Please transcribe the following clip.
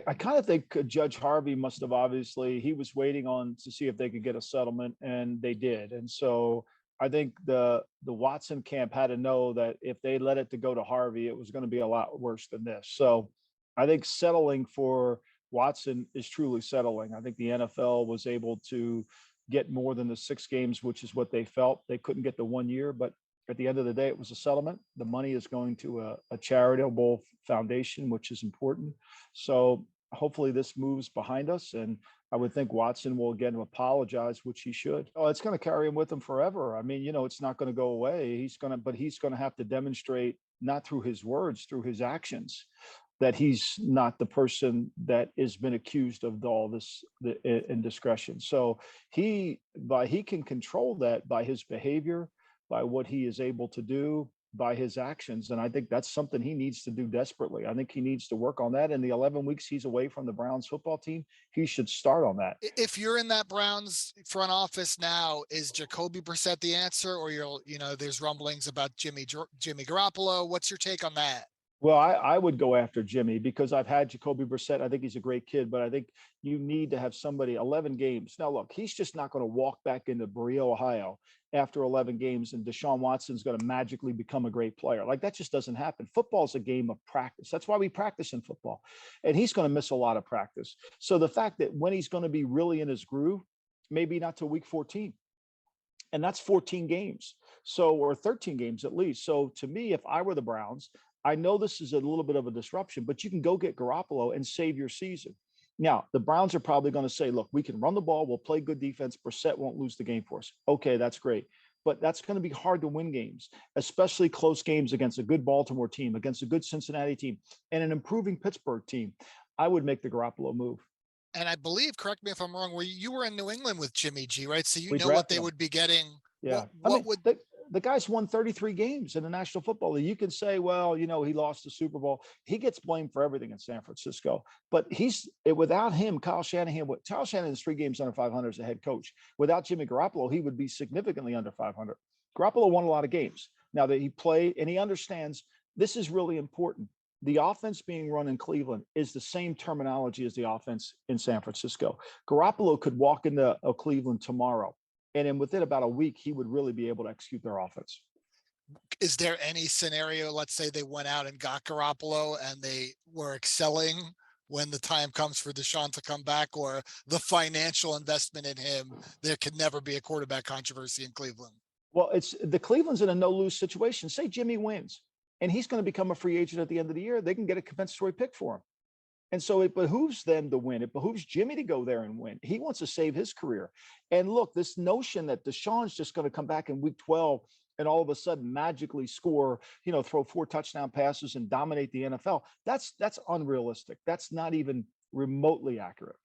I kind of think Judge Harvey must have obviously he was waiting on to see if they could get a settlement, and they did. And so I think the Watson camp had to know that if they let it to go to Harvey, it was going to be a lot worse than this. So I think settling for Watson is truly settling. I think the NFL was able to get more than the 6 games, which is what they felt. They couldn't get the 1 year, but at the end of the day, it was a settlement. The money is going to a charitable foundation, which is important. So hopefully this moves behind us. And I would think Watson will again apologize, which he should. Oh, it's going to carry him with him forever. I mean, it's not going to go away. But he's going to have to demonstrate, not through his words, through his actions, that he's not the person that has been accused of all this indiscretion. So he can control that by his behavior, by what he is able to do, by his actions. And I think that's something he needs to do desperately. I think he needs to work on that. In the 11 weeks he's away from the Browns football team, he should start on that. If you're in that Browns front office now, is Jacoby Brissett the answer, or there's rumblings about Jimmy Garoppolo? What's your take on that? Well, I would go after Jimmy because I've had Jacoby Brissett. I think he's a great kid, but I think you need to have somebody 11 games. Now, look, he's just not going to walk back into Berea, Ohio after 11 games and Deshaun Watson's going to magically become a great player. Like that just doesn't happen. Football's a game of practice. That's why we practice in football. And he's going to miss a lot of practice. So the fact that when he's going to be really in his groove, maybe not till week 14. And that's 14 games. So, or 13 games at least. So to me, if I were the Browns, I know this is a little bit of a disruption, but you can go get Garoppolo and save your season. Now, the Browns are probably going to say, look, we can run the ball. We'll play good defense. Brissett won't lose the game for us. Okay, that's great. But that's going to be hard to win games, especially close games against a good Baltimore team, against a good Cincinnati team, and an improving Pittsburgh team. I would make the Garoppolo move. And I believe, correct me if I'm wrong, where you were in New England with Jimmy G, right? So We know what drafted they him. would be getting. Yeah. What would the guy's won 33 games in the National Football League. You can say, well, he lost the Super Bowl. He gets blamed for everything in San Francisco. But without him, Kyle Shanahan is 3 games under 500 as a head coach. Without Jimmy Garoppolo, he would be significantly under 500. Garoppolo won a lot of games. Now that he played, and he understands this is really important. The offense being run in Cleveland is the same terminology as the offense in San Francisco. Garoppolo could walk into Cleveland tomorrow, and then within about a week, he would really be able to execute their offense. Is there any scenario, let's say they went out and got Garoppolo and they were excelling when the time comes for Deshaun to come back, or the financial investment in him, there could never be a quarterback controversy in Cleveland? Well, it's the Cleveland's in a no-lose situation. Say Jimmy wins, and he's going to become a free agent at the end of the year. They can get a compensatory pick for him. And so it behooves them to win. It behooves Jimmy to go there and win. He wants to save his career. And look, this notion that Deshaun's just going to come back in week 12 and all of a sudden magically score, throw 4 touchdown passes and dominate the NFL, that's unrealistic. That's not even remotely accurate.